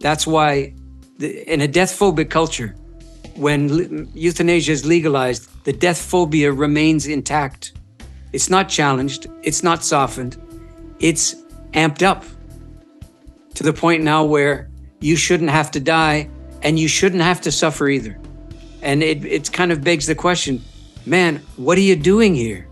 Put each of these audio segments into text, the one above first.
That's why in a death-phobic culture, when euthanasia is legalized, the death phobia remains intact. It's not challenged. It's not softened. It's amped up to the point now where you shouldn't have to die and you shouldn't have to suffer either. And it kind of begs the question, man, what are you doing here?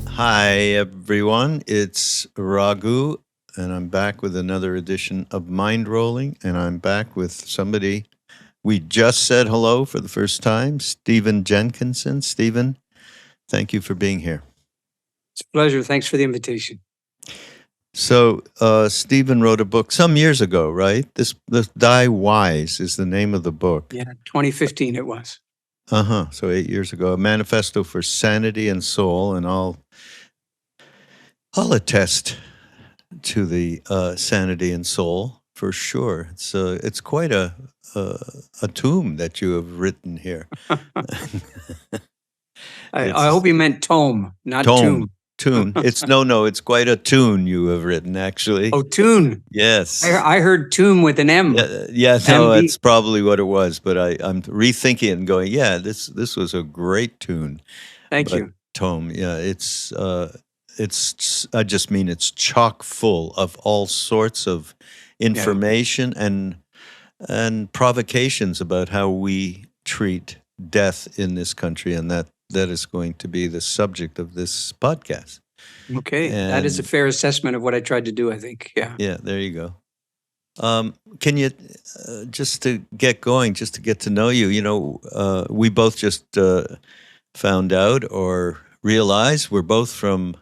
Hi, everyone. It's Raghu, and I'm back with another edition of Mindrolling, and I'm back with somebody we just said hello for the first time, Stephen Jenkinson. Stephen, thank you for being here. It's a pleasure. Thanks for the invitation. So, Stephen wrote a book some years ago, right? This Die Wise is the name of the book. Yeah, 2015 it was. So 8 years ago, a manifesto for sanity and soul, and I'll attest to the sanity and soul for sure. It's quite a tome that you have written here. I hope you meant tome, not tomb. Tune. It's quite a tune you have written, actually. Oh, tune. Yes. I heard tomb with an M. Yeah, no, that's probably what it was. But I'm rethinking it and going, yeah, this was a great tune. Thank you. Tome, yeah, it's I just mean it's chock full of all sorts of information and provocations about how we treat death in this country, and that is going to be the subject of this podcast. Okay, that is a fair assessment of what I tried to do, I think. Yeah, there you go. Can you, just to get going, just to get to know you, we both just found out or realized we're both from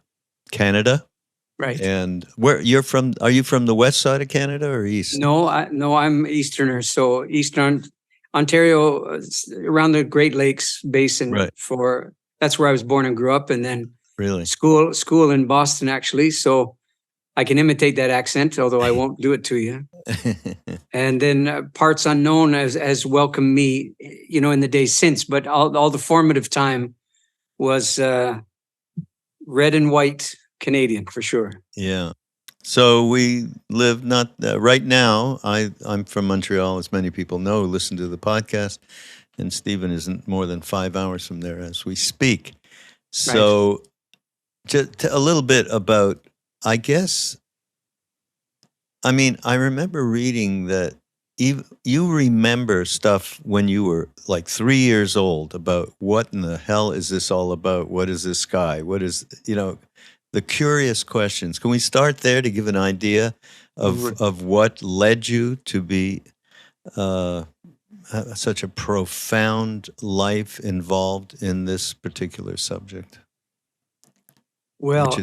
Canada. Right. And where you're from? Are you from the west side of Canada or east? No, I'm Easterner. So Eastern Ontario, around the Great Lakes Basin. Right. That's where I was born and grew up, and then Really school in Boston, actually. So I can imitate that accent, although I won't do it to you. And then parts unknown has welcomed me, in the days since. But all the formative time was red and white Canadian for sure. Yeah. So we live not right now. I'm from Montreal, as many people know, listen to the podcast, and Stephen isn't more than 5 hours from there as we speak. So just a little bit about, I guess, I remember reading that you remember stuff when you were like 3 years old about what in the hell is this all about? What is this sky? What is, the curious questions. Can we start there to give an idea of what led you to be such a profound life involved in this particular subject? Well,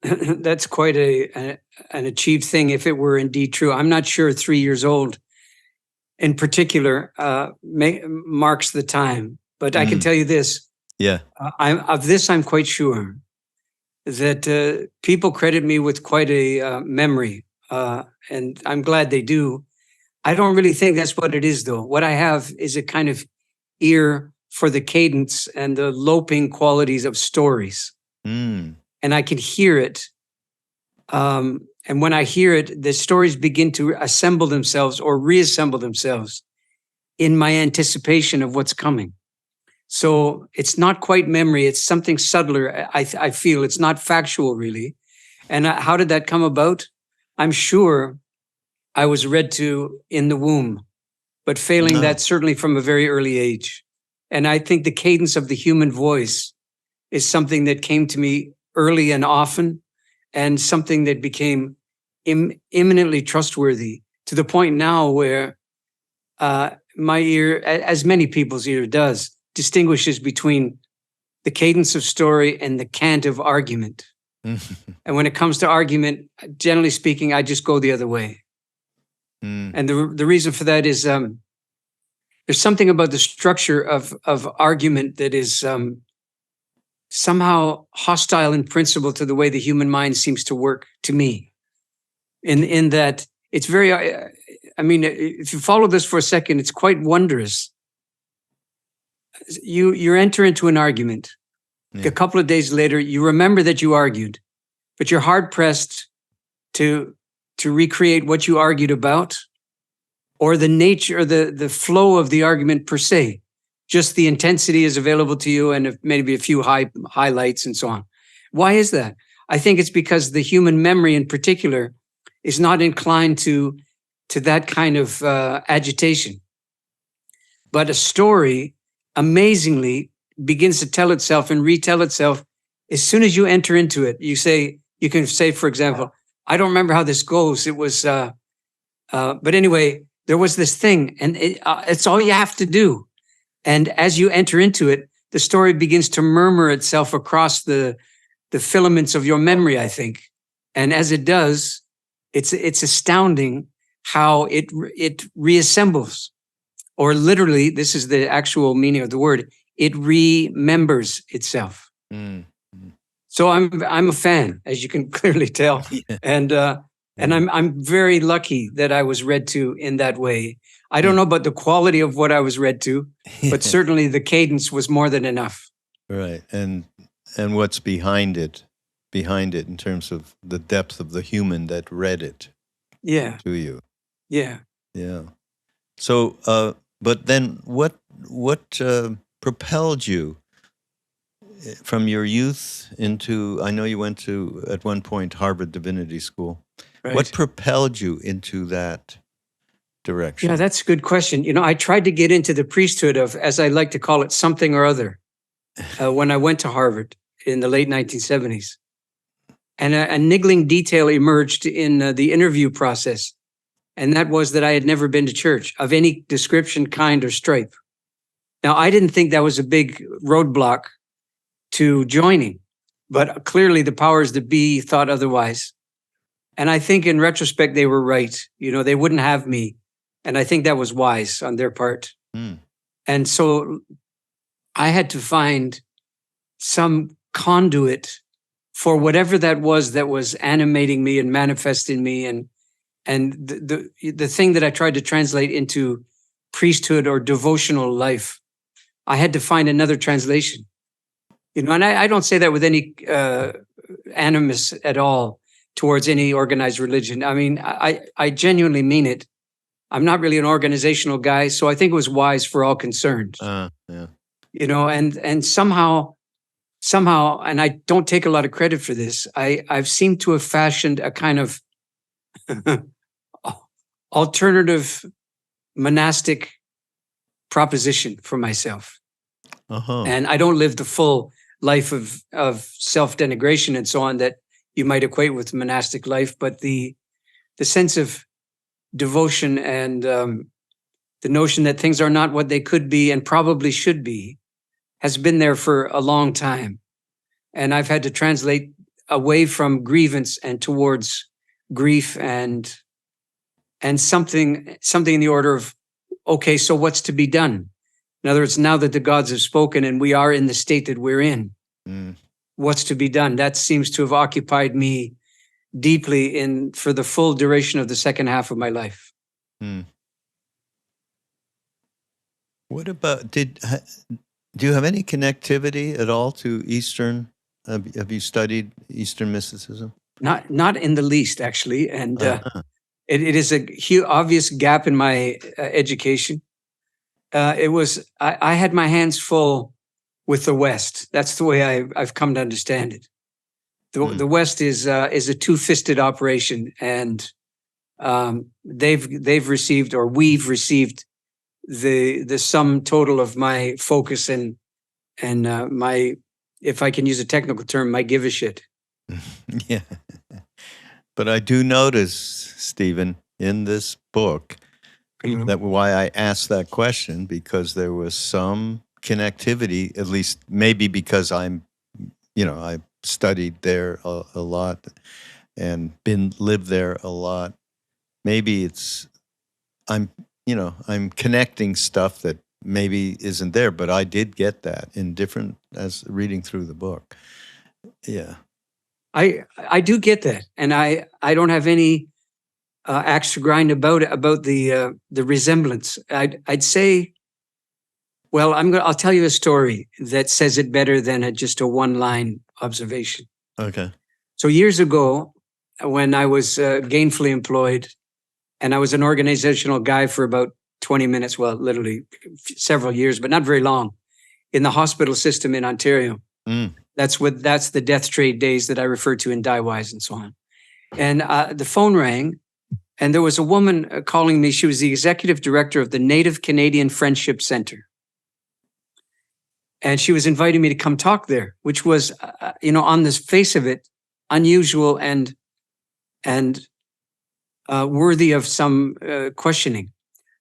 that's quite an achieved thing if it were indeed true. I'm not sure 3 years old in particular marks the time, but I can tell you this. Yeah. I'm quite sure that people credit me with quite a memory, and I'm glad they do. I don't really think that's what it is, though. What I have is a kind of ear for the cadence and the loping qualities of stories. And I can hear it. And when I hear it, the stories begin to assemble themselves or reassemble themselves in my anticipation of what's coming. So it's not quite memory. It's something subtler. I feel it's not factual, really. And how did that come about? I'm sure I was read to in the womb, but failing that certainly from a very early age. And I think the cadence of the human voice is something that came to me early and often, and something that became eminently trustworthy to the point now where my ear, as many people's ear does, distinguishes between the cadence of story and the cant of argument. And when it comes to argument, generally speaking, I just go the other way. And the reason for that is there's something about the structure of argument that is somehow hostile in principle to the way the human mind seems to work, to me. In that it's very I mean, if you follow this for a second, it's quite wondrous. You enter into an argument. Yeah. A couple of days later, you remember that you argued, but you're hard pressed to recreate what you argued about, or the nature or the flow of the argument per se. Just the intensity is available to you, and maybe a few highlights and so on. Why is that? I think it's because the human memory in particular is not inclined to that kind of agitation. But a story amazingly begins to tell itself and retell itself as soon as you enter into it. You can say, for example, I don't remember how this goes. It was, but anyway, there was this thing, and it's all you have to do. And as you enter into it, the story begins to murmur itself across the filaments of your memory, I think. And as it does, it's astounding how it reassembles, or literally, this is the actual meaning of the word, it remembers itself. Mm. So I'm a fan, as you can clearly tell, Yeah. and I'm very lucky that I was read to in that way. I don't know about the quality of what I was read to, but certainly the cadence was more than enough. Right. And what's behind it in terms of the depth of the human that read it Yeah, to you. yeah. Yeah. So, but then what propelled you from your youth into, I know you went to, at one point, Harvard Divinity School. Right. What propelled you into that direction? Yeah, that's a good question. I tried to get into the priesthood of, as I like to call it, something or other, when I went to Harvard in the late 1970s. And a niggling detail emerged in the interview process. And that was that I had never been to church of any description, kind, or stripe. Now, I didn't think that was a big roadblock to joining, but clearly the powers that be thought otherwise. And I think in retrospect, they were right. They wouldn't have me. And I think that was wise on their part. Mm. And so I had to find some conduit for whatever that was animating me and manifesting me. And the thing that I tried to translate into priesthood or devotional life, I had to find another translation. And I don't say that with any animus at all towards any organized religion. I mean, I genuinely mean it. I'm not really an organizational guy, so I think it was wise for all concerned. Yeah. And somehow, and I don't take a lot of credit for this, I've seemed to have fashioned a kind of alternative monastic proposition for myself. Uh-huh. And I don't live the full life of self-denigration and so on that you might equate with monastic life, but the sense of devotion and the notion that things are not what they could be and probably should be has been there for a long time. And I've had to translate away from grievance and towards grief and something in the order of, okay, so what's to be done? In other words, now that the gods have spoken and we are in the state that we're in, what's to be done? That seems to have occupied me deeply for the full duration of the second half of my life. What about, do you have any connectivity at all to Eastern? Have you studied Eastern mysticism? Not in the least, actually. And it is a obvious gap in my education. I had my hands full with the West. That's the way I've come to understand it. The West is a two-fisted operation, and they've received, or we've received, the sum total of my focus and my, if I can use a technical term, my give a shit. Yeah. But I do notice, Stephen, in this book, that why I asked that question, because there was some connectivity, at least maybe because I studied there a lot and lived there a lot. Maybe I'm connecting stuff that maybe isn't there, but I did get that as reading through the book. Yeah. I do get that. And I don't have any axe to grind about the resemblance. I'd say, well, I'll tell you a story that says it better than just a one-line observation. Okay. So years ago, when I was gainfully employed, and I was an organizational guy for about 20 minutes, well, literally several years, but not very long, in the hospital system in Ontario. Mm. That's the death trade days that I refer to in DIYs and so on. And the phone rang, and there was a woman calling me. She was the executive director of the Native Canadian Friendship Center. And she was inviting me to come talk there, which was, on the face of it, unusual and worthy of some questioning.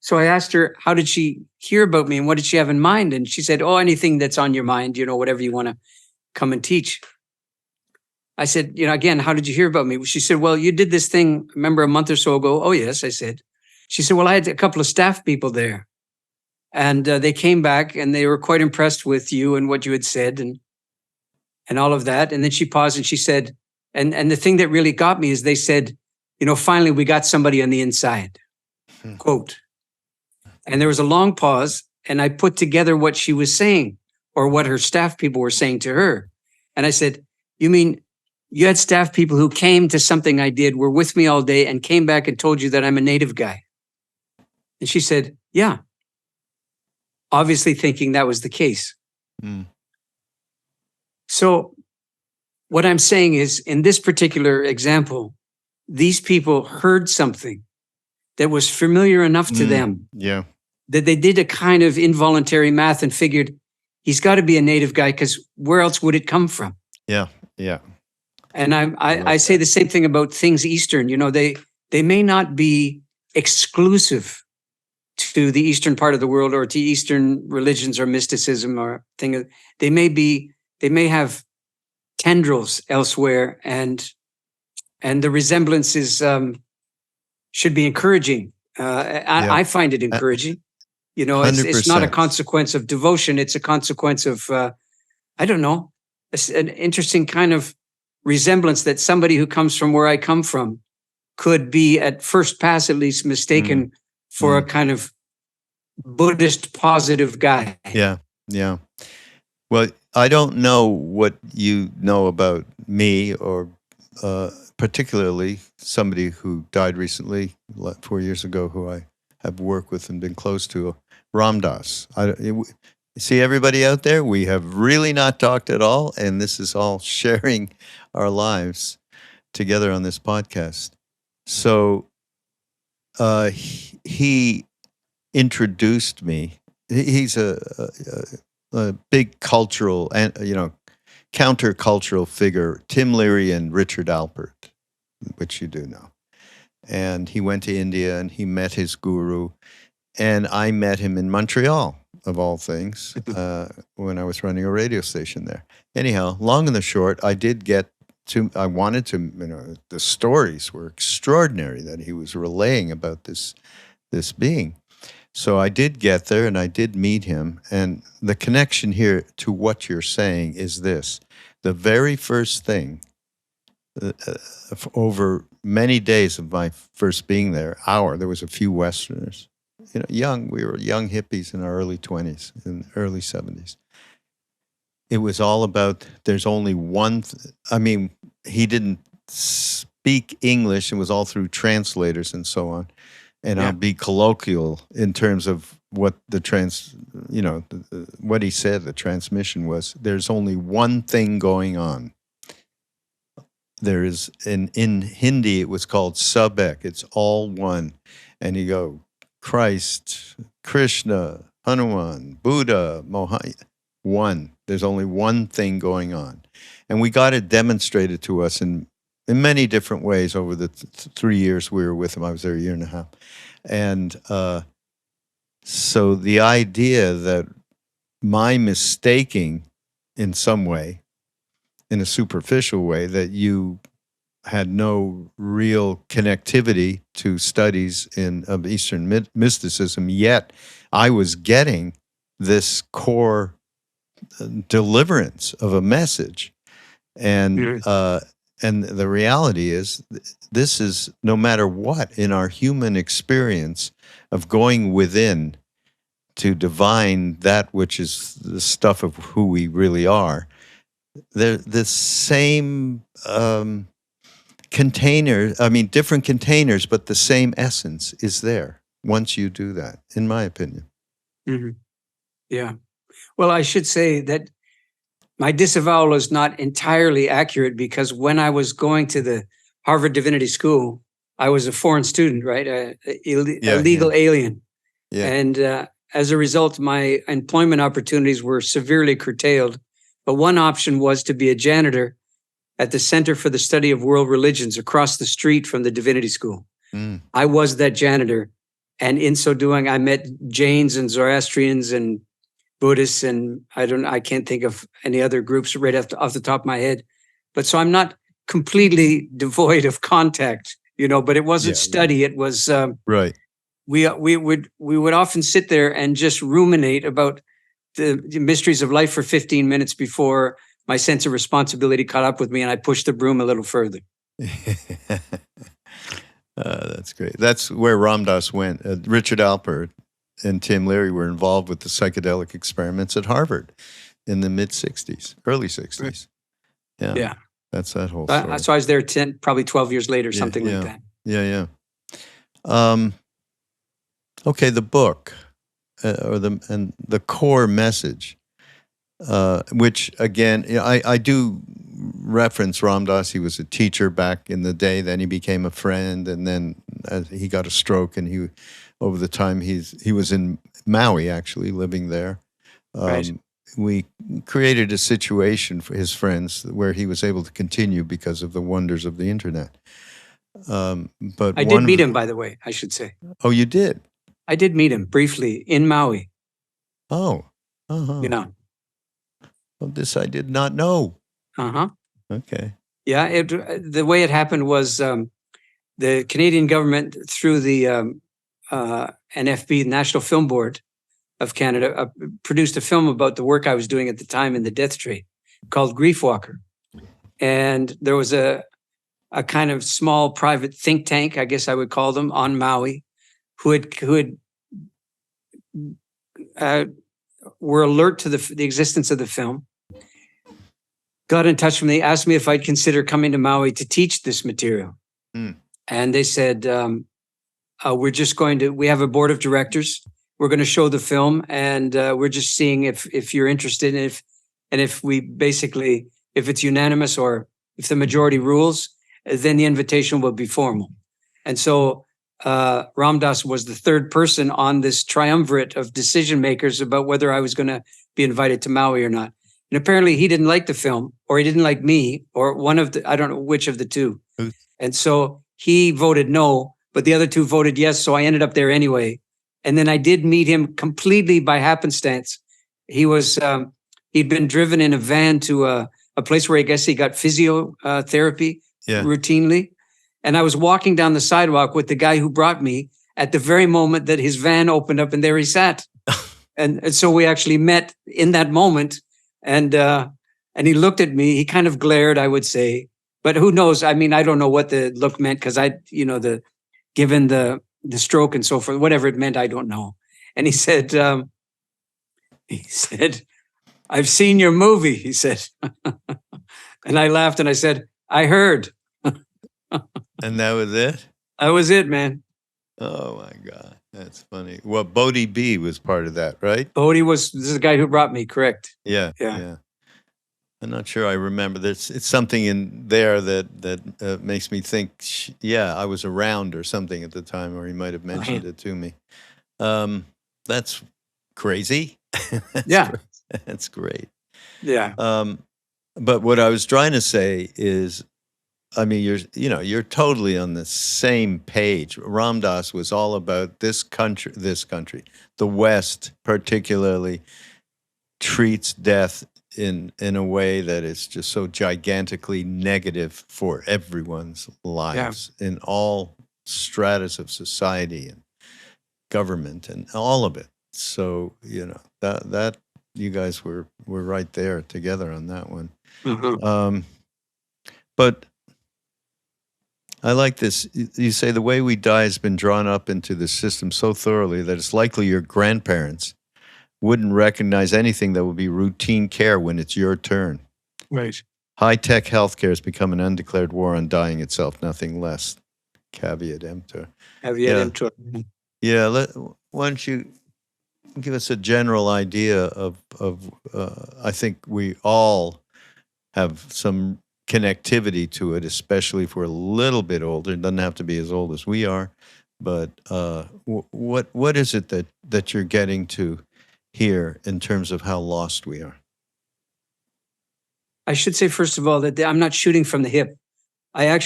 So I asked her, how did she hear about me and what did she have in mind? And she said, oh, anything that's on your mind, whatever you want to come and teach. I said, again, how did you hear about me? She said, well, you did this thing, remember, a month or so ago? Oh, yes, I said. She said, well, I had a couple of staff people there. And they came back and they were quite impressed with you and what you had said and all of that. And then she paused and she said, and the thing that really got me is they said, finally, we got somebody on the inside, quote. And there was a long pause and I put together what she was saying or what her staff people were saying to her. And I said, you mean you had staff people who came to something I did, were with me all day and came back and told you that I'm a Native guy? And she said, yeah. Obviously thinking that was the case. Mm. So what I'm saying is, in this particular example, these people heard something that was familiar enough to them that they did a kind of involuntary math and figured he's got to be a Native guy because where else would it come from? Yeah, yeah. And I say the same thing about things Eastern. They may not be exclusive to the Eastern part of the world or to Eastern religions or mysticism or thing. They may have tendrils elsewhere, and the resemblances should be encouraging. I find it encouraging. It's not a consequence of devotion. It's a consequence of, I don't know, an interesting kind of resemblance that somebody who comes from where I come from could be at first pass at least mistaken for a kind of Buddhist positive guy. Yeah, yeah. Well, I don't know what you know about me or particularly somebody who died recently, 4 years ago, who I have worked with and been close to, Ram Dass. See, everybody out there, we have really not talked at all, and this is all sharing our lives together on this podcast. So he introduced me. He's a big cultural and countercultural figure, Tim Leary and Richard Alpert, which you do know. And he went to India and he met his guru, and I met him in Montreal, of all things, when I was running a radio station there. Anyhow, long and the short, I wanted to, the stories were extraordinary that he was relaying about this being. So I did get there and I did meet him. And the connection here to what you're saying is this. The very first thing, over many days of my first being there, there was a few Westerners, we were young hippies in our early 20s, in early 70s. It was all about, there's only one, he didn't speak English. It was all through translators and so on. And I'll be colloquial in terms of what what he said, the transmission was, there's only one thing going on. There is, in Hindi, it was called Sabek. It's all one. And you go, Christ, Krishna, Hanuman, Buddha, Mohammed, one. There's only one thing going on. And we got it demonstrated to us in many different ways over the 3 years we were with him. I was there a year and a half. And so the idea that my mistaking in some way, in a superficial way, that you had no real connectivity to studies of Eastern mysticism, yet I was getting this core deliverance of a message. And And the reality is, this is no matter what in our human experience of going within to divine that which is the stuff of who we really are. The same container, I mean, different containers, but the same essence is there once you do that, in my opinion. Mm-hmm. Yeah. Well, I should say that my disavowal is not entirely accurate, because when I was going to the Harvard Divinity School, I was a foreign student, right? A legal alien. Yeah. And as a result, my employment opportunities were severely curtailed. But one option was to be a janitor at the Center for the Study of World Religions across the street from the Divinity School. Mm. I was that janitor. And in so doing, I met Jains and Zoroastrians and Buddhists, and I can't think of any other groups right off the top of my head. But so I'm not completely devoid of contact, but it wasn't study. It was, right. We would often sit there and just ruminate about the mysteries of life for 15 minutes before my sense of responsibility caught up with me and I pushed the broom a little further. That's great. That's where Ram Dass went. Richard Alpert and Tim Leary were involved with the psychedelic experiments at Harvard in the mid-'60s, early 60s. Yeah. That's that whole story. So I was there probably 12 years later, something like that. Yeah. Okay, the book, and the core message, which again, I do reference Ram Dass. He was a teacher back in the day. Then he became a friend, and then he got a stroke, and over the time he was in Maui, actually living there. Right. We created a situation for his friends where he was able to continue because of the wonders of the internet. But I did meet him, by the way, I should say. Oh, you did? I did meet him briefly in Maui. Oh. Yeah. Well, this I did not know. Okay. Yeah, the way it happened was the Canadian government, through the NFB, National Film Board of Canada, produced a film about the work I was doing at the time in the death tree called Grief Walker. And there was a kind of small private think tank, I guess I would call them, on Maui, who were alert to the existence of the film, got in touch with me, asked me if I'd consider coming to Maui to teach this material. And they said, we have a board of directors. We're going to show the film, and we're just seeing if you're interested, and if it's unanimous or if the majority rules, then the invitation will be formal. And so Ram Dass was the third person on this triumvirate of decision makers about whether I was going to be invited to Maui or not. And apparently he didn't like the film, or he didn't like me, or I don't know which of the two. And so he voted no, but the other two voted yes. So I ended up there anyway. And then I did meet him completely by happenstance. He was, he'd been driven in a van to a place where I guess he got physiotherapy routinely. And I was walking down the sidewalk with the guy who brought me at the very moment that his van opened up, and there he sat. and so we actually met in that moment. And he looked at me. He kind of glared, I would say, but who knows? I mean, I don't know what the look meant, because given the stroke and so forth, whatever it meant, I don't know. And he said, "I've seen your movie," he said. And I laughed and I said, "I heard." And that was it? That was it, man. Oh my God. That's funny. Well, Bodhi B was part of that, right? Bodhi this is the guy who brought me, correct? Yeah. I'm not sure I remember. It's something in there that makes me think, I was around or something at the time, or he might have mentioned it to me. That's crazy. That's great. Yeah. But what I was trying to say is, I mean, you're totally on the same page. Ram Dass was all about this country, the West particularly treats death in a way that is just so gigantically negative for everyone's lives in all stratas of society and government and all of it. So, that you guys were right there together on that one. Mm-hmm. But I like this. You say the way we die has been drawn up into the system so thoroughly that it's likely your grandparents wouldn't recognize anything that would be routine care when it's your turn. Right. High-tech healthcare has become an undeclared war on dying itself, nothing less. Caveat emptor. Caveat emptor. Yeah, why don't you give us a general idea of I think we all have some connectivity to it, especially if we're a little bit older. It doesn't have to be as old as we are, but what is it that you're getting to here in terms of how lost we are? I should say, first of all, that I'm not shooting from the hip. I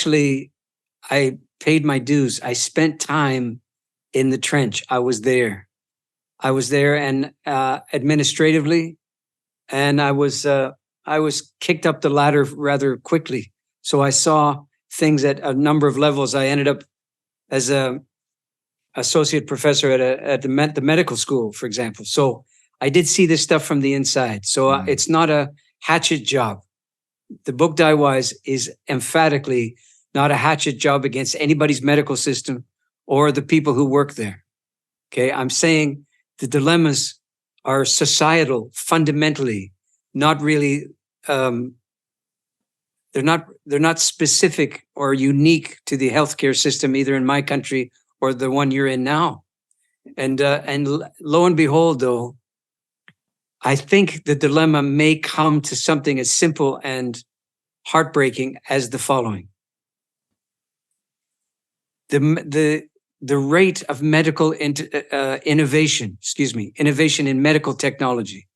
paid my dues. I spent time in the trench. I was there, and administratively, and I was kicked up the ladder rather quickly. So I saw things at a number of levels. I ended up as a associate professor at the medical school, for example. So I did see this stuff from the inside. So it's not a hatchet job. The book Die Wise is emphatically not a hatchet job against anybody's medical system or the people who work there. Okay, I'm saying the dilemmas are societal, fundamentally, not really. They're not specific or unique to the healthcare system, either in my country or the one you're in now. And lo and behold, though, I think the dilemma may come to something as simple and heartbreaking as the following. The rate of medical innovation in medical technology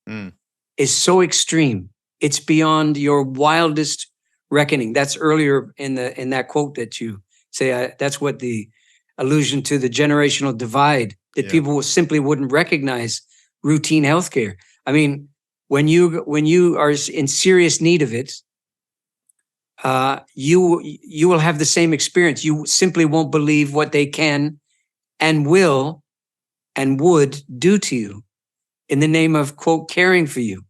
is so extreme. It's beyond your wildest reckoning. That's earlier in that quote that you say. That's what the allusion to the generational divide, that people simply wouldn't recognize routine healthcare. I mean, when you are in serious need of it, you will have the same experience. You simply won't believe what they can and will and would do to you in the name of, quote, caring for you.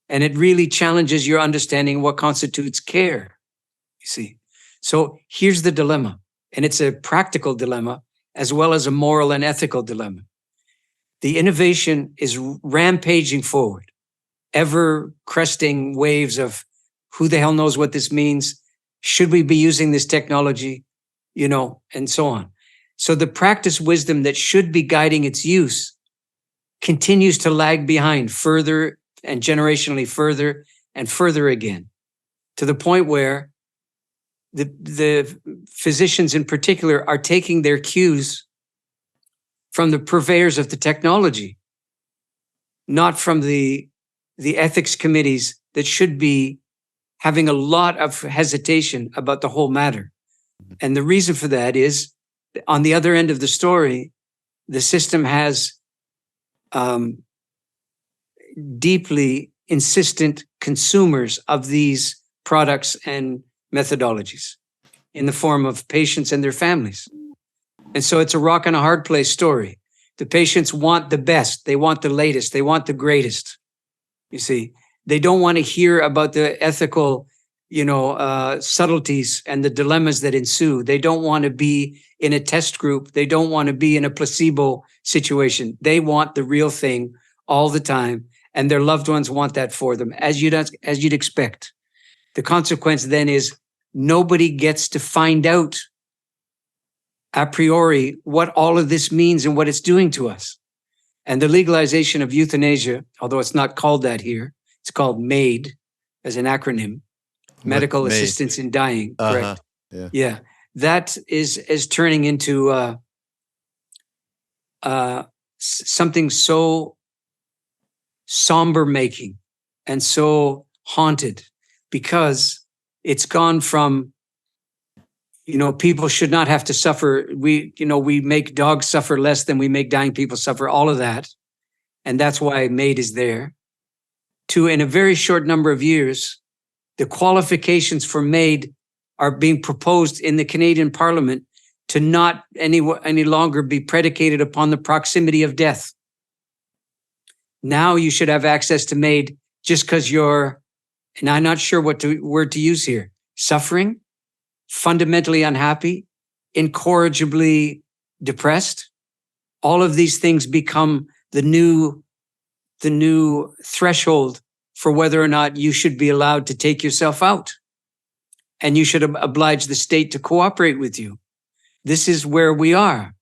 And it really challenges your understanding of what constitutes care, you see. So here's the dilemma, and it's a practical dilemma as well as a moral and ethical dilemma. The innovation is rampaging forward, ever cresting waves of who the hell knows what this means? Should we be using this technology? And so on. So the practice wisdom that should be guiding its use continues to lag behind further and generationally further and further again, to the point where the physicians in particular are taking their cues from the purveyors of the technology, not from the ethics committees that should be having a lot of hesitation about the whole matter. And the reason for that is, on the other end of the story, the system has deeply insistent consumers of these products and methodologies in the form of patients and their families. And so it's a rock and a hard place story. The patients want the best. They want the latest. They want the greatest. You see, they don't want to hear about the ethical, subtleties and the dilemmas that ensue. They don't want to be in a test group. They don't want to be in a placebo situation. They want the real thing all the time, and their loved ones want that for them, as you'd expect. The consequence then is nobody gets to find out a priori what all of this means and what it's doing to us. And the legalization of euthanasia, although it's not called that here, it's called MAID as an acronym, Medical Assistance in Dying, correct? Yeah. That is turning into something so somber making and so haunted, because it's gone from, people should not have to suffer. We make dogs suffer less than we make dying people suffer, all of that. And that's why MAID is there. To, in a very short number of years, the qualifications for MAID are being proposed in the Canadian Parliament to not any longer be predicated upon the proximity of death. Now you should have access to MAID just because you're, and I'm not sure what word to use here, suffering, fundamentally unhappy, incorrigibly depressed. All of these things become the new threshold for whether or not you should be allowed to take yourself out. And you should oblige the state to cooperate with you. This is where we are.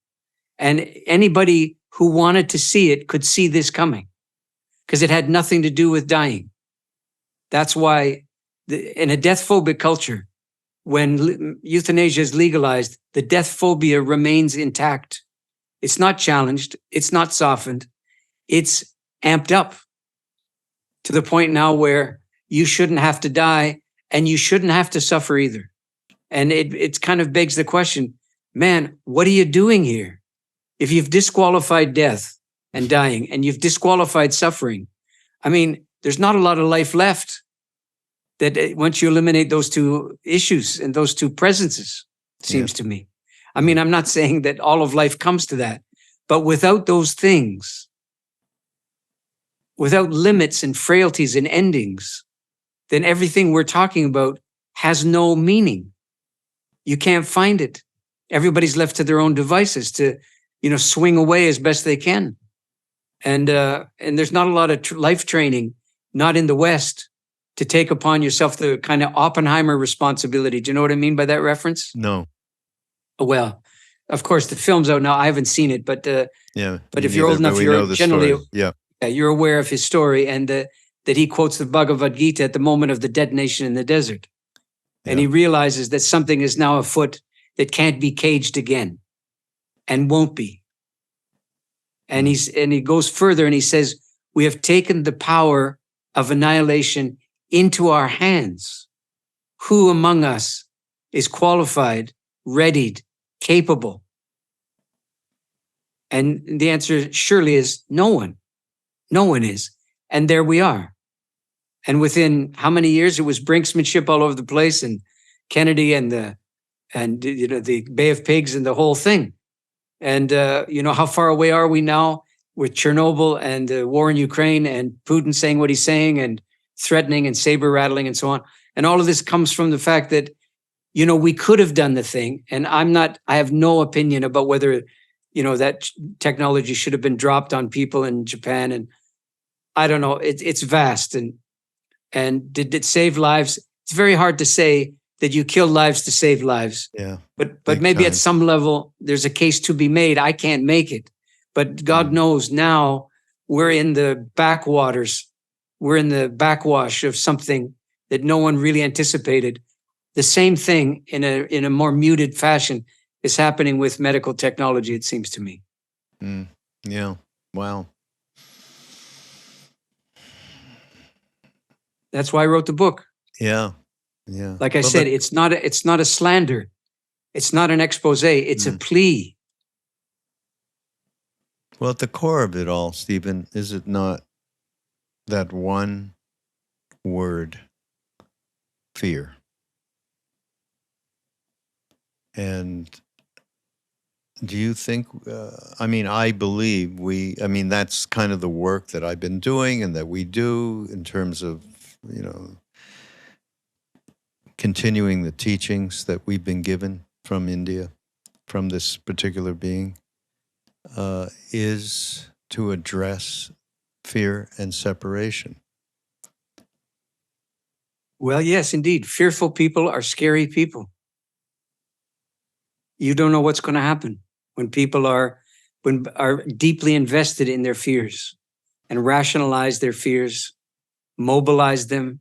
And anybody who wanted to see it could see this coming, because it had nothing to do with dying. That's why in a death-phobic culture, when euthanasia is legalized, the death phobia remains intact. It's not challenged. It's not softened. It's amped up to the point now where you shouldn't have to die and you shouldn't have to suffer either. And it kind of begs the question, man, what are you doing here? If you've disqualified death and dying and you've disqualified suffering, I mean, there's not a lot of life left that once you eliminate those two issues and those two presences, seems to me. I mean, I'm not saying that all of life comes to that, but without those things, without limits and frailties and endings, then everything we're talking about has no meaning. You can't find it. Everybody's left to their own devices to, swing away as best they can. And there's not a lot of life training, not in the West, to take upon yourself the kind of Oppenheimer responsibility. Do you know what I mean by that reference? No. Well, of course, the film's out now. I haven't seen it, but if you're old enough, you're generally you're aware of his story, and that he quotes the Bhagavad Gita at the moment of the detonation in the desert. And he realizes that something is now afoot that can't be caged again and won't be. And he goes further and he says, we have taken the power of annihilation into our hands. Who among us is qualified, readied, capable? And the answer surely is no one. No one is. And there we are. And within how many years? It was brinksmanship all over the place, and Kennedy and the Bay of Pigs and the whole thing. And how far away are we now with Chernobyl and the war in Ukraine and Putin saying what he's saying and threatening and saber rattling and so on. And all of this comes from the fact that, we could have done the thing. And I have no opinion about whether, that technology should have been dropped on people in Japan. And I don't know, it's vast. And did it save lives? It's very hard to say that you killed lives to save lives. Yeah. But maybe at some level, there's a case to be made. I can't make it. But God knows now we're in the backwaters. We're in the backwash of something that no one really anticipated. The same thing in a more muted fashion is happening with medical technology, it seems to me. Yeah. Wow. That's why I wrote the book. Yeah. Yeah. Like I said, it's not a slander. It's not an expose. It's a plea. Well, at the core of it all, Stephen, is it not that one word, fear? And do you think, I believe that's kind of the work that I've been doing and that we do in terms of, continuing the teachings that we've been given from India, from this particular being, is to address fear and separation. Well, yes, indeed. Fearful people are scary people. You don't know what's going to happen when people are deeply invested in their fears and rationalize their fears, mobilize them,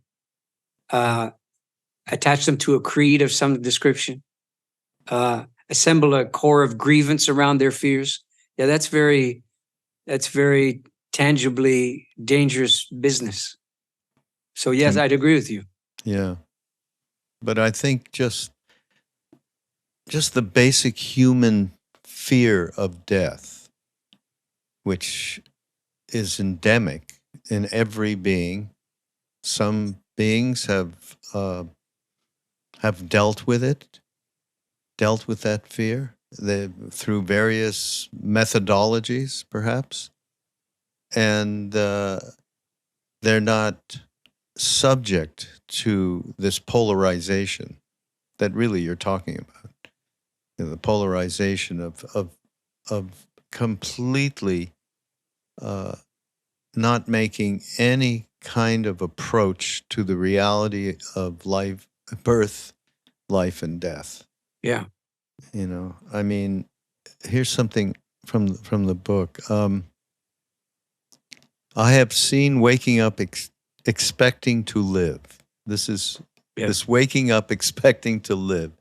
attach them to a creed of some description, assemble a core of grievance around their fears. Yeah, that's very tangibly dangerous business. So yes, I'd agree with you. Yeah. But I think just the basic human fear of death, which is endemic in every being. Some beings have dealt with that fear through various methodologies, perhaps, and they're not subject to this polarization that really you're talking about. You know, the polarization of completely not making any kind of approach to the reality of life, birth, life, and death. Yeah. You know, I mean, here's something from the book. I have seen waking up expecting to live. This waking up expecting to live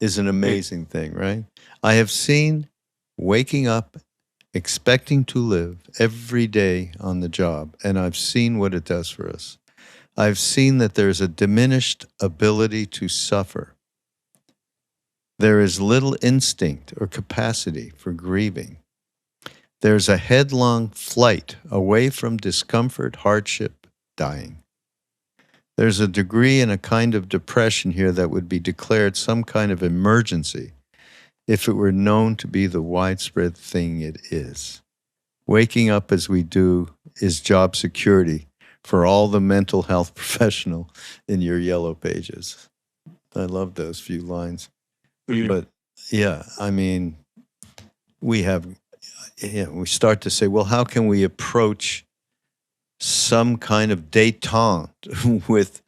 is an amazing thing, right? I have seen waking up expecting to live every day on the job, and I've seen what it does for us. I've seen that there's a diminished ability to suffer. There is little instinct or capacity for grieving. There's a headlong flight away from discomfort, hardship, dying. There's a degree and a kind of depression here that would be declared some kind of emergency if it were known to be the widespread thing it is. Waking up as we do is job security for all the mental health professional in your yellow pages. I love those few lines. But yeah, I mean, we start to say, well, how can we approach some kind of détente with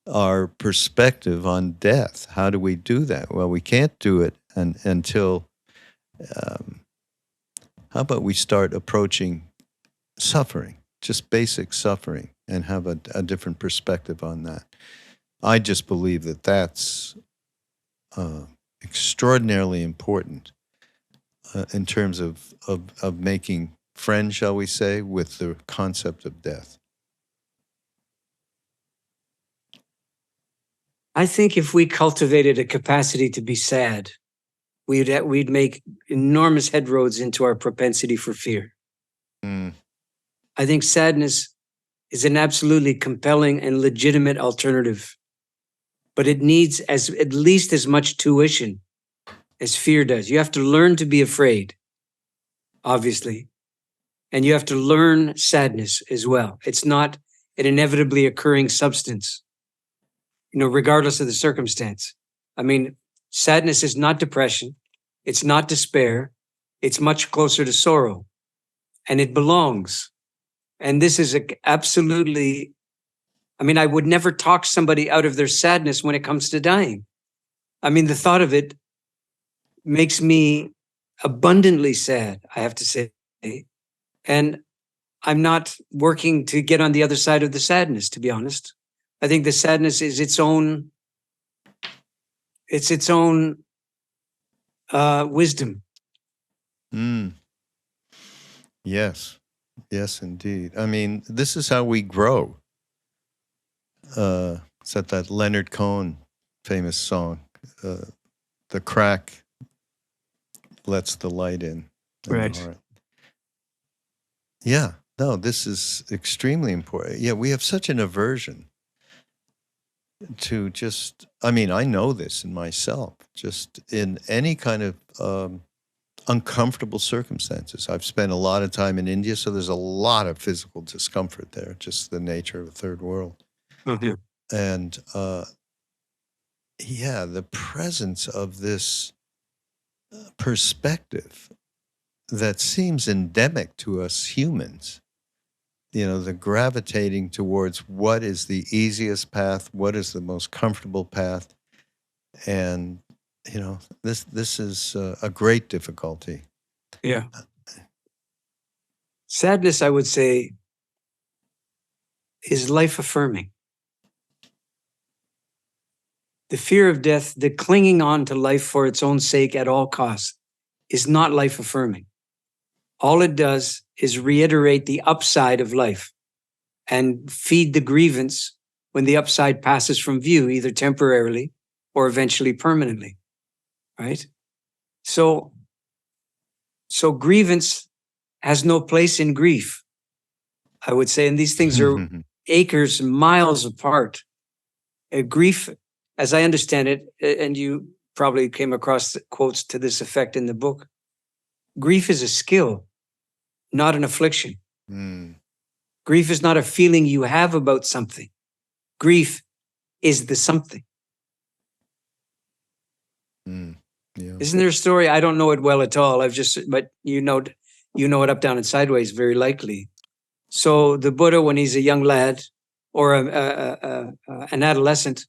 our perspective on death? How do we do that? Well, we can't do it until, how about we start approaching suffering, just basic suffering, and have a different perspective on that. I just believe that that's extraordinarily important in terms of making friends, shall we say, with the concept of death. I think if we cultivated a capacity to be sad, we'd make enormous headroads into our propensity for fear. I think sadness is an absolutely compelling and legitimate alternative, but it needs at least as much tuition as fear does. You have to learn to be afraid, obviously, and you have to learn sadness as well. It's not an inevitably occurring substance, regardless of the circumstance. I mean, sadness is not depression. It's not despair. It's much closer to sorrow, and it belongs. And this is absolutely, I mean, I would never talk somebody out of their sadness when it comes to dying. I mean, the thought of it makes me abundantly sad, I have to say. And I'm not working to get on the other side of the sadness, to be honest. I think the sadness is its own wisdom. Yes. Yes, indeed. I mean, this is how we grow. It's that Leonard Cohen famous song, the crack lets the light in. Right. Heart. Yeah, no, this is extremely important. Yeah, we have such an aversion to just, I mean, I know this in myself, just in any kind of uncomfortable circumstances. I've spent a lot of time in India, so there's a lot of physical discomfort there, just the nature of a third world. Okay. And yeah, the presence of this perspective that seems endemic to us humans, the gravitating towards what is the easiest path, what is the most comfortable path. And, this is a great difficulty. Yeah. Sadness, I would say, is life affirming. The fear of death, the clinging on to life for its own sake at all costs, is not life affirming. All it does is reiterate the upside of life and feed the grievance when the upside passes from view, either temporarily or eventually permanently, right? So grievance has no place in grief, I would say, and these things are acres, miles apart. Grief, as I understand it, and you probably came across quotes to this effect in the book, grief is a skill, not an affliction. Grief is not a feeling you have about something. Grief is the something. Mm. Yeah. Isn't there a story? I don't know it well at all. But you know it up, down, and sideways, very likely. So the Buddha, when he's a young lad or an adolescent,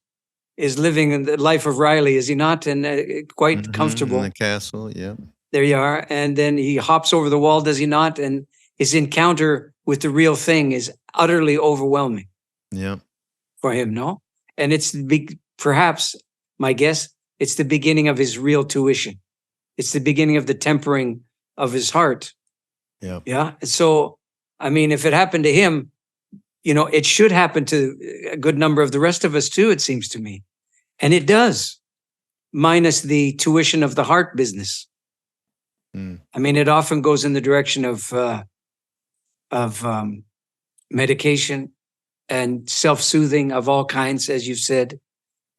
is living in the life of Riley, is he not? And quite In comfortable. the castle, yeah. There you are. And then he hops over the wall, does he not? And his encounter with the real thing is utterly overwhelming. Yeah. For him, no? And it's perhaps, my guess, it's the beginning of his real tuition. It's the beginning of the tempering of his heart. Yeah. Yeah. So, I mean, if it happened to him, it should happen to a good number of the rest of us too, it seems to me. And it does, minus the tuition of the heart business. Mm. I mean, it often goes in the direction of medication and self-soothing of all kinds, as you've said,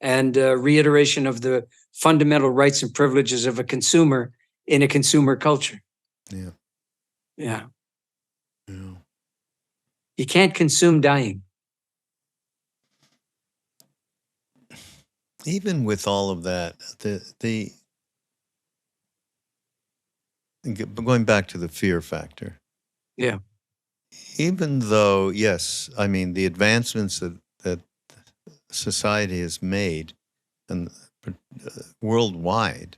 and reiteration of the fundamental rights and privileges of a consumer in a consumer culture. Yeah. Yeah. Yeah. You can't consume dying. Even with all of that, going back to the fear factor. Yeah. Even though, yes, I mean, the advancements that society has made and worldwide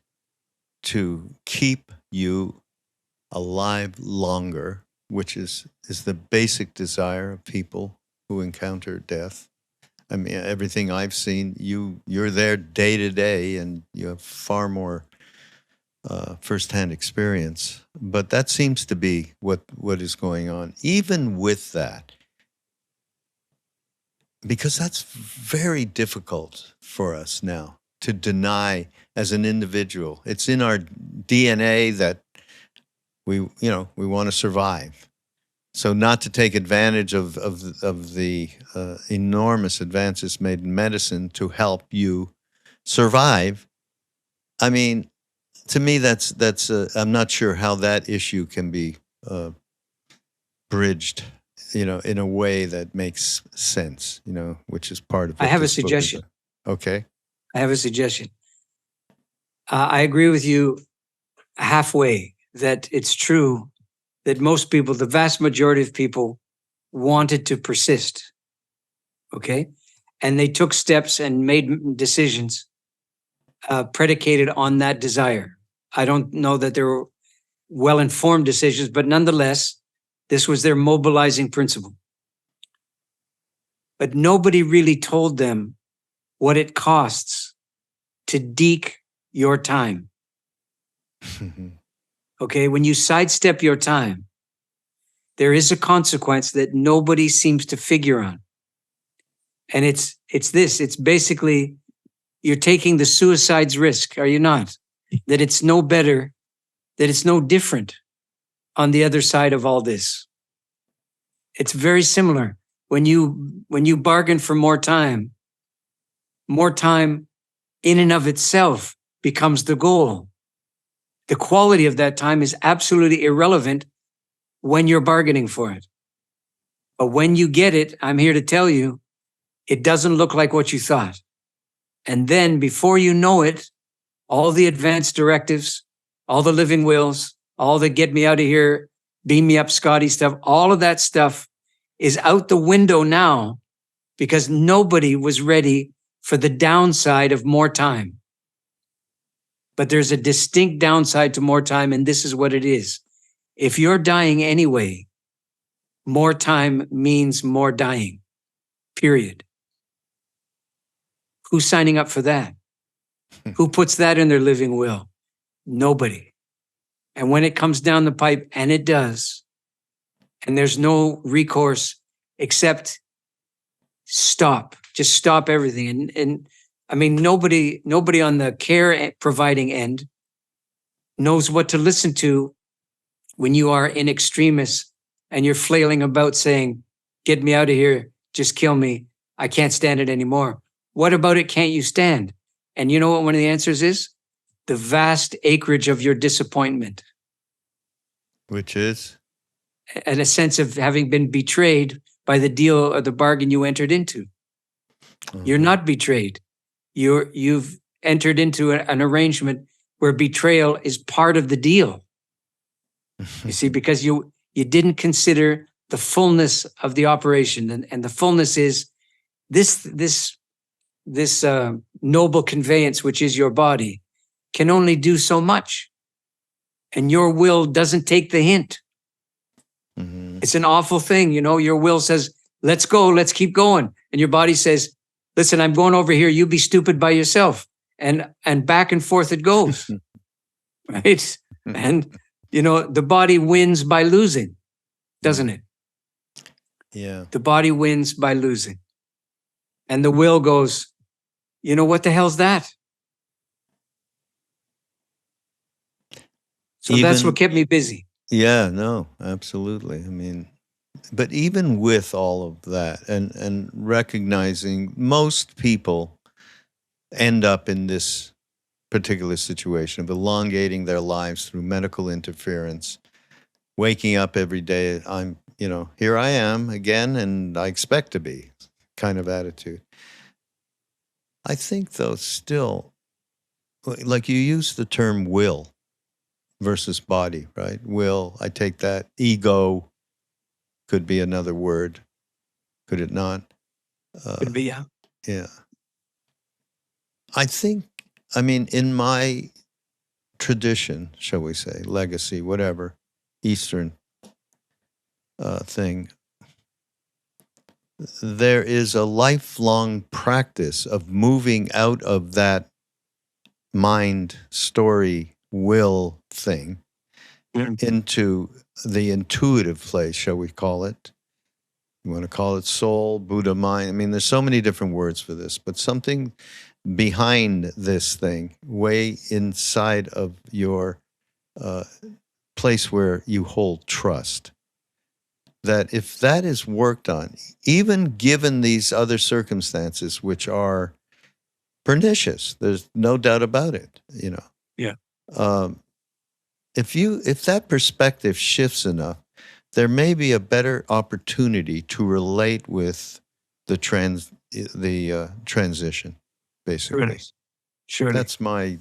to keep you alive longer, which is the basic desire of people who encounter death. I mean, everything I've seen, you're there day to day, and you have far more firsthand experience. But that seems to be what is going on. Even with that, because that's very difficult for us now to deny as an individual. It's in our DNA that we want to survive. So not to take advantage of the enormous advances made in medicine to help you survive. I mean, to me, that's I'm not sure how that issue can be bridged, in a way that makes sense, which is part of. I have a suggestion. Okay. I have a suggestion. I agree with you halfway that it's true that most people, the vast majority of people, wanted to persist. Okay. And they took steps and made decisions predicated on that desire. I don't know that they were well-informed decisions, but nonetheless, this was their mobilizing principle. But nobody really told them what it costs to deke your time. Okay, when you sidestep your time, there is a consequence that nobody seems to figure on. And it's this, it's basically, you're taking the suicide's risk, are you not? That it's no better, that it's no different on the other side of all this. It's very similar. When you bargain for more time in and of itself becomes the goal. The quality of that time is absolutely irrelevant when you're bargaining for it. But when you get it, I'm here to tell you, it doesn't look like what you thought. And then before you know it, all the advanced directives, all the living wills, all the get me out of here, beam me up, Scotty stuff, all of that stuff is out the window now because nobody was ready for the downside of more time. But there's a distinct downside to more time, and this is what it is. If you're dying anyway, more time means more dying, period. Who's signing up for that? Who puts that in their living will? Nobody. And when it comes down the pipe, and it does, and there's no recourse except stop, just stop everything. And I mean, nobody on the care providing end knows what to listen to when you are in extremis and you're flailing about saying, get me out of here, just kill me, I can't stand it anymore. What about it can't you stand? And you know what one of the answers is? The vast acreage of your disappointment. Which is? And a sense of having been betrayed by the deal or the bargain you entered into. You're not betrayed. You've entered into an arrangement where betrayal is part of the deal. You see, because you didn't consider the fullness of the operation, and the fullness is this noble conveyance, which is your body, can only do so much, and your will doesn't take the hint. Mm-hmm. It's an awful thing, you know. Your will says, "Let's go, let's keep going," and your body says, "Listen, I'm going over here. You be stupid by yourself," and back and forth it goes, right? And you know, the body wins by losing, doesn't it? Yeah. The body wins by losing. And the will goes, you know, what the hell's that? So that's what kept me busy. Yeah, no, absolutely. I mean, but even with all of that and recognizing most people end up in this particular situation of elongating their lives through medical interference, waking up every day, here I am again, and I expect to be kind of attitude. I think, though, still, like you use the term will versus body, right? Will, I take that. Ego could be another word, could it not? Could be, yeah. Yeah. I think, in my tradition, shall we say, legacy, whatever, Eastern thing, there is a lifelong practice of moving out of that mind, story, will thing into the intuitive place, shall we call it? You want to call it soul, Buddha mind. There's so many different words for this, but something behind this thing, way inside of your place where you hold trust. That if that is worked on, even given these other circumstances, which are pernicious, there's no doubt about it, you know. Yeah. If that perspective shifts enough, there may be a better opportunity to relate with the transition, basically. Surely. That's my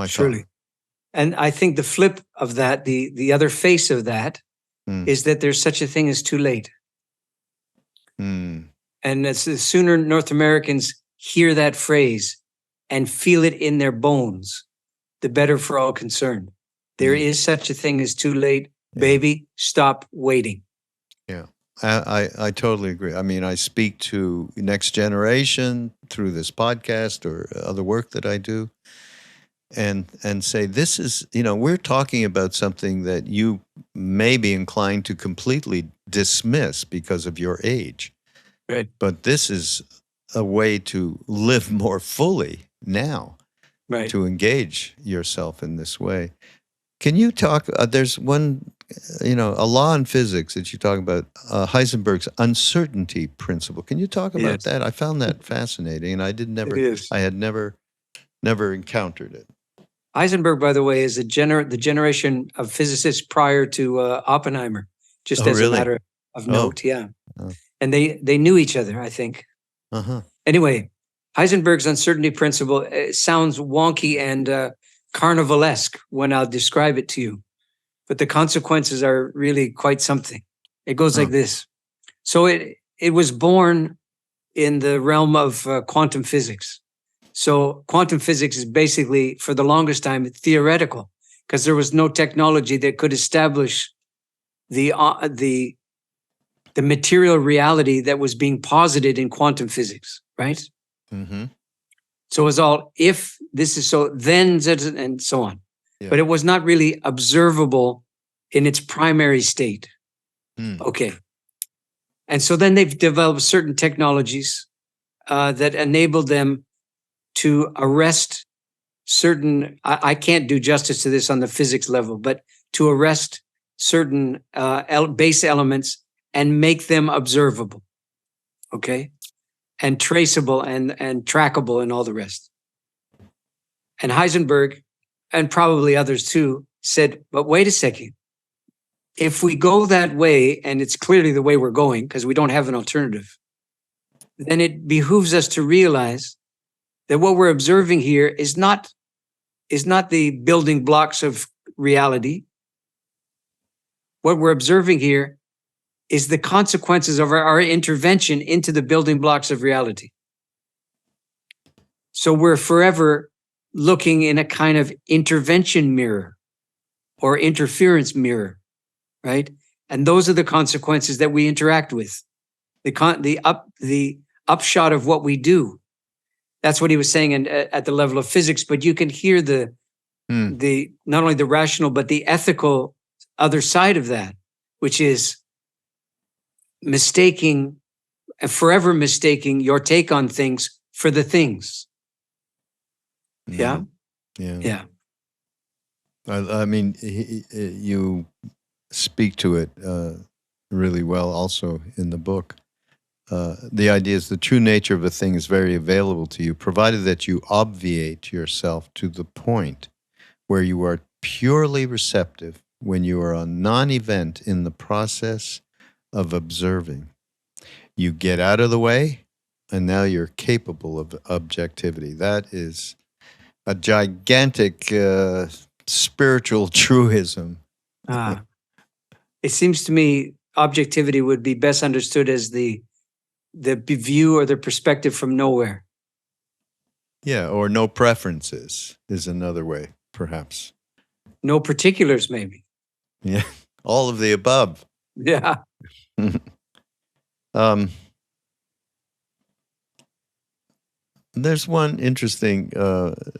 surely. thought. And I think the flip of that, the other face of that, is that there's such a thing as too late. And as the sooner North Americans hear that phrase and feel it in their bones, the better for all concerned. There is such a thing as too late. Yeah. Baby, stop waiting. Yeah, I totally agree. I speak to next generation through this podcast or other work that I do, and say, this is, we're talking about something that you may be inclined to completely dismiss because of your age. Right. But this is a way to live more fully now, right? To engage yourself in this way. Can you talk, there's one, a law in physics that you talk about, Heisenberg's uncertainty principle. Can you talk about that? I found that fascinating, and I had never encountered it. Heisenberg, by the way, is the generation of physicists prior to Oppenheimer, just as really? a matter of note. Yeah. Oh. And they knew each other, I think. Uh-huh. Anyway, Heisenberg's uncertainty principle sounds wonky and carnivalesque when I'll describe it to you, but the consequences are really quite something. It goes like this. So it was born in the realm of quantum physics. So quantum physics is basically, for the longest time, theoretical, because there was no technology that could establish the material reality that was being posited in quantum physics, right? Mm-hmm. So it was all, if this is so, then, and so on. Yeah. But it was not really observable in its primary state. Okay. And so then they've developed certain technologies that enabled them to arrest certain, I can't do justice to this on the physics level, but to arrest certain base elements and make them observable, okay? And traceable and trackable and all the rest. And Heisenberg, and probably others too, said, but wait a second. If we go that way, and it's clearly the way we're going because we don't have an alternative, then it behooves us to realize that what we're observing here is not the building blocks of reality. What we're observing here is the consequences of our intervention into the building blocks of reality. So we're forever looking in a kind of intervention mirror or interference mirror, right? And those are the consequences that we interact with. The upshot of what we do. That's what he was saying at the level of physics, but you can hear the not only the rational, but the ethical other side of that, which is forever mistaking your take on things for the things. Yeah? Yeah. I mean, you speak to it really well also in the book. The idea is the true nature of a thing is very available to you, provided that you obviate yourself to the point where you are purely receptive when you are a non-event in the process of observing. You get out of the way, and now you're capable of objectivity. That is a gigantic spiritual truism. It seems to me objectivity would be best understood as the view or the perspective from nowhere. Yeah, or no preferences is another way, perhaps. No particulars, maybe. Yeah, all of the above. Yeah. There's one interesting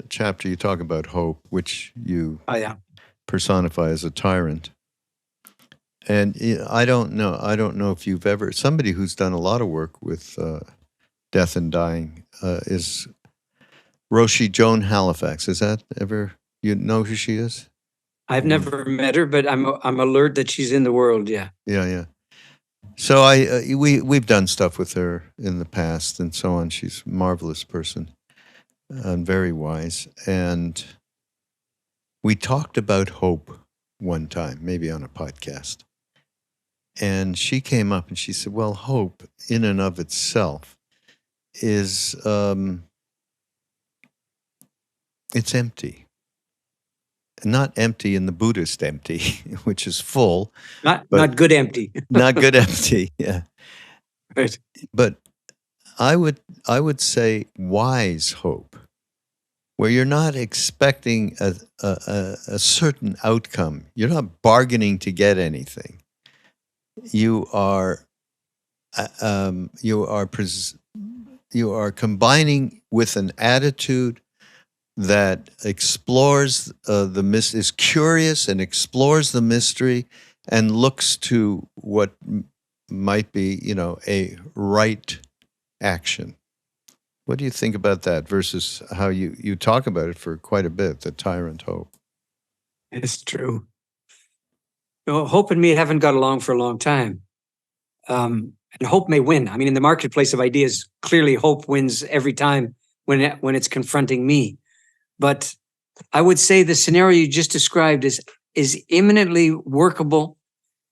chapter you talk about hope, which you personify as a tyrant. And I don't know if you've ever, somebody who's done a lot of work with death and dying is Roshi Joan Halifax. Is that ever, you know who she is? I've never met her, but I'm alert that she's in the world. Yeah. Yeah. So we've done stuff with her in the past and so on. She's a marvelous person and very wise. And we talked about hope one time, maybe on a podcast. And she came up and she said, well, hope in and of itself is, it's empty. Not empty in the Buddhist empty, which is full. Not good empty. Not good empty, yeah. Right. But I would say wise hope, where you're not expecting a certain outcome. You're not bargaining to get anything. You are combining with an attitude that explores is curious and explores the mystery and looks to what might be, a right action. What do you think about that versus how you talk about it for quite a bit, the tyrant hope? It's true. Hope and me haven't got along for a long time. And hope may win. I mean, in the marketplace of ideas, clearly hope wins every time when it's confronting me. But I would say the scenario you just described is imminently workable,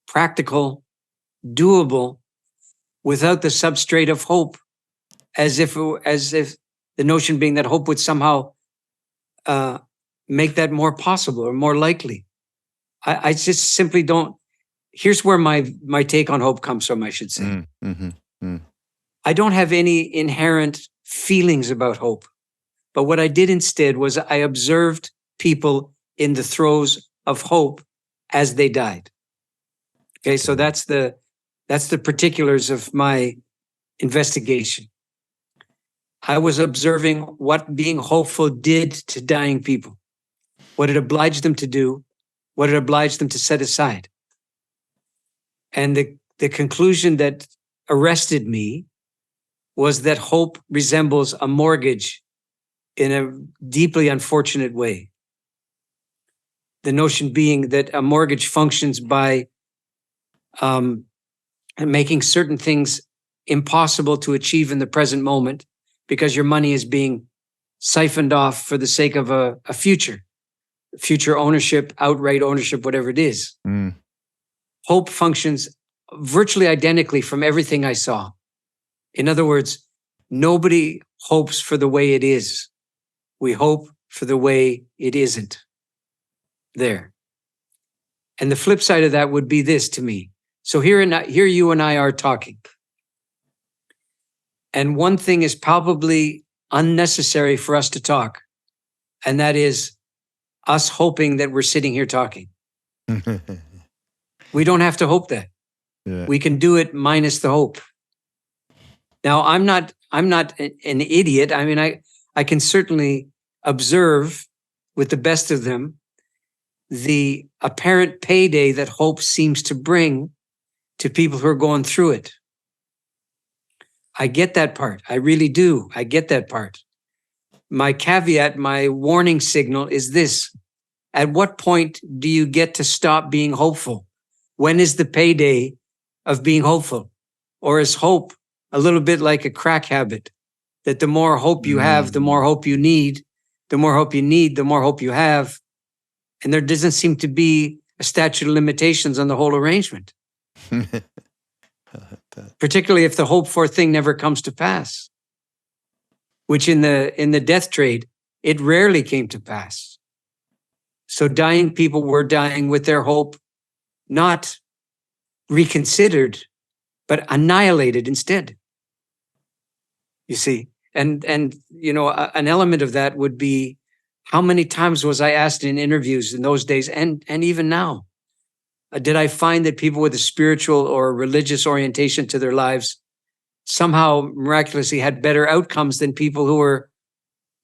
practical, doable, without the substrate of hope, as if the notion being that hope would somehow make that more possible or more likely. I just simply don't. Here's where my take on hope comes from, I should say. I don't have any inherent feelings about hope. But what I did instead was I observed people in the throes of hope as they died. Okay, so that's the particulars of my investigation. I was observing what being hopeful did to dying people, what it obliged them to do, what it obliged them to set aside. And the conclusion that arrested me was that hope resembles a mortgage in a deeply unfortunate way. The notion being that a mortgage functions by making certain things impossible to achieve in the present moment because your money is being siphoned off for the sake of a future ownership, outright ownership, whatever it is. Hope functions virtually identically from everything I saw. In other words, Nobody hopes for the way it is. We hope for the way it isn't. There. And the flip side of that would be this to me. So here you and I are talking. And one thing is probably unnecessary for us to talk. And that is us hoping that we're sitting here talking. We don't have to hope that. Yeah. We can do it minus the hope. Now, I'm not an idiot. I mean, I can certainly observe with the best of them the apparent payday that hope seems to bring to people who are going through it. I get that part. I really do. I get that part. My caveat, my warning signal is this. At what point do you get to stop being hopeful? When is the payday of being hopeful? Or is hope a little bit like a crack habit? That the more hope you have, the more hope you need. The more hope you need, the more hope you have. And there doesn't seem to be a statute of limitations on the whole arrangement. Particularly if the hoped for thing never comes to pass. Which in the death trade, it rarely came to pass. So dying people were dying with their hope not reconsidered, but annihilated instead. You see, and you know, an element of that would be, how many times was I asked in interviews in those days and even now, did I find that people with a spiritual or religious orientation to their lives somehow miraculously had better outcomes than people who were,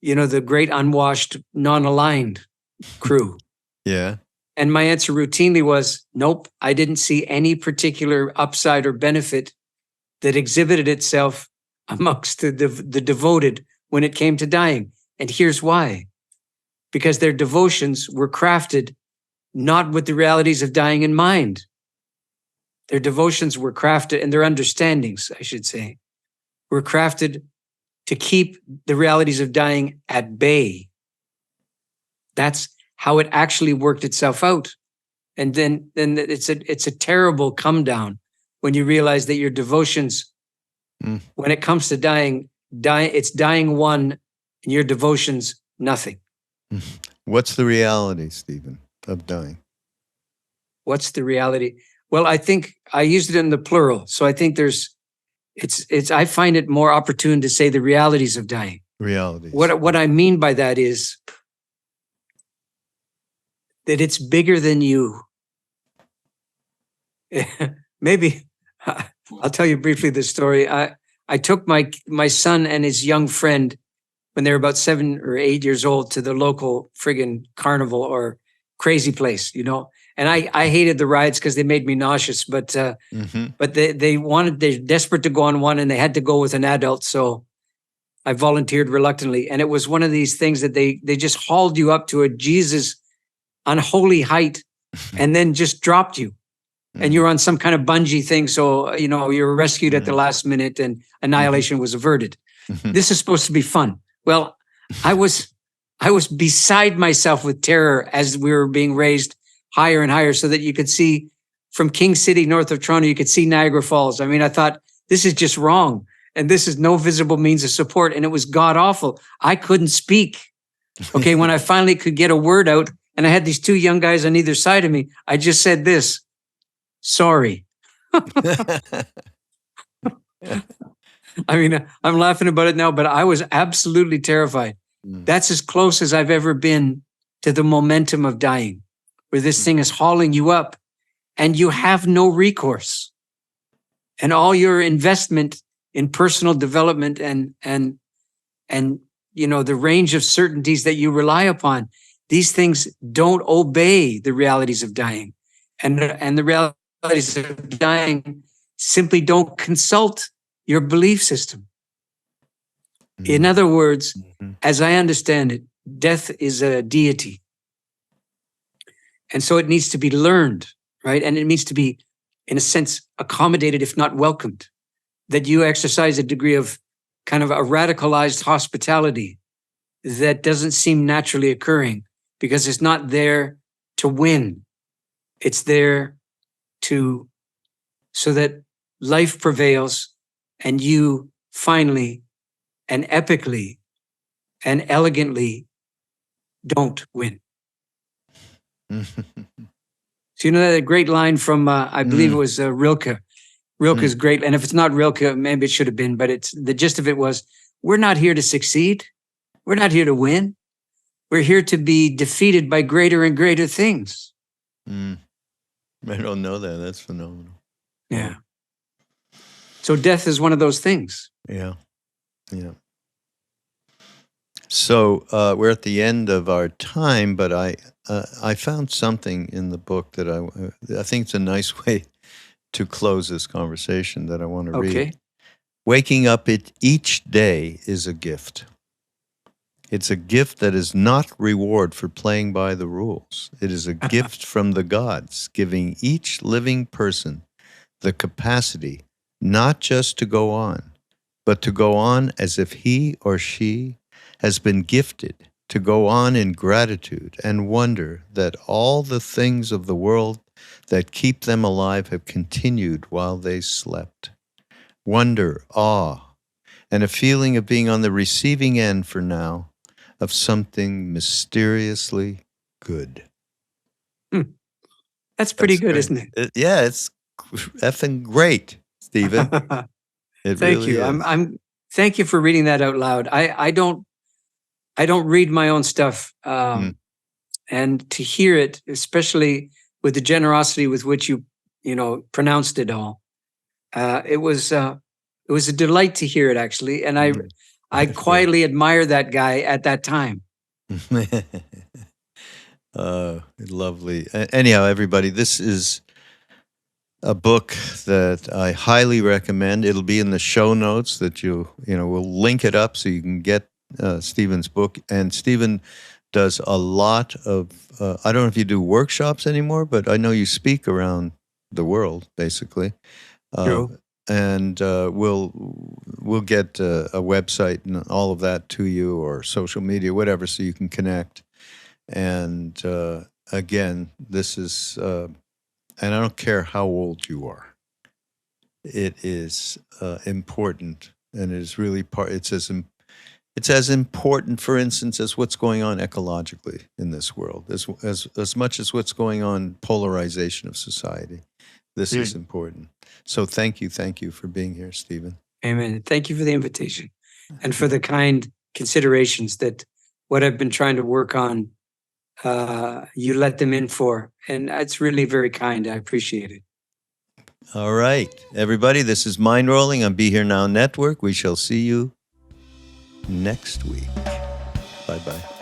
you know, the great unwashed, non-aligned crew? Yeah. And my answer routinely was, nope, I didn't see any particular upside or benefit that exhibited itself amongst the devoted when it came to dying. And here's why. Because their devotions were crafted not with the realities of dying in mind. Their devotions were crafted, and their understandings, I should say, were crafted to keep the realities of dying at bay. That's how it actually worked itself out. And then it's a terrible come down when you realize that your devotions, when it comes to dying, it's dying one, and your devotions, nothing. What's the reality, Stephen, of dying? What's the reality? Well, I think I used it in the plural. So I think I find it more opportune to say the realities of dying. Realities. What I mean by that is that it's bigger than you. Maybe I'll tell you briefly the story. I took my son and his young friend when they were about 7 or 8 years old to the local friggin' carnival or crazy place, you know. And I hated the rides because they made me nauseous. But they're desperate to go on one, and they had to go with an adult. So I volunteered reluctantly, and it was one of these things that they just hauled you up to a Jesus unholy height, and then just dropped you. And you're on some kind of bungee thing, so you know you're rescued at the last minute, and annihilation was averted. This is supposed to be fun. Well, I was beside myself with terror as we were being raised higher and higher, so that you could see from King City, north of Toronto, you could see Niagara Falls. I mean, I thought, this is just wrong, and this is no visible means of support, and it was god awful. I couldn't speak. Okay, when I finally could get a word out, and I had these two young guys on either side of me, I just said this. Sorry. I mean, I'm laughing about it now, but I was absolutely terrified. That's as close as I've ever been to the momentum of dying, where this thing is hauling you up and you have no recourse. And all your investment in personal development and you know, the range of certainties that you rely upon, these things don't obey the realities of dying. And the realities of dying simply don't consult your belief system. In other words, as I understand it, death is a deity. And so it needs to be learned, right? And it needs to be, in a sense, accommodated, if not welcomed. That you exercise a degree of kind of a radicalized hospitality that doesn't seem naturally occurring, because it's not there to win. It's there so that life prevails and you finally and epically and elegantly don't win. So you know that great line from, I believe it was Rilke. Rilke's great, and if it's not Rilke, maybe it should have been, but it's the gist of it was, we're not here to succeed. We're not here to win. We're here to be defeated by greater and greater things. I don't know that. That's phenomenal. Yeah. So death is one of those things. Yeah. Yeah. So we're at the end of our time, but I found something in the book that I think it's a nice way to close this conversation that I want to read. Waking up each day is a gift. It's a gift that is not reward for playing by the rules. It is a gift from the gods, giving each living person the capacity not just to go on, but to go on as if he or she has been gifted, to go on in gratitude and wonder that all the things of the world that keep them alive have continued while they slept. Wonder, awe, and a feeling of being on the receiving end for now of something mysteriously good. That's pretty good, isn't it? Yeah, it's effing great, Stephen. Thank you. I'm thank you for reading that out loud. I don't read my own stuff, and to hear it, especially with the generosity with which you pronounced it all, it was a delight to hear it, actually, and I quietly admire that guy at that time. Lovely. Anyhow, everybody, this is a book that I highly recommend. It'll be in the show notes that we'll link it up so you can get Stephen's book. And Stephen does a lot of, I don't know if you do workshops anymore, but I know you speak around the world, basically. True. And we'll get a website and all of that to you, or social media, whatever, so you can connect. And again, this is, and I don't care how old you are, it is important, and it is really it's as important, for instance, as what's going on ecologically in this world, as much as what's going on polarization of society. This is important. So thank you for being here, Stephen. Amen. Thank you for the invitation and for the kind considerations that what I've been trying to work on, you let them in for. And it's really very kind. I appreciate it. All right, everybody, this is Mindrolling on Be Here Now Network. We shall see you next week. Bye-bye.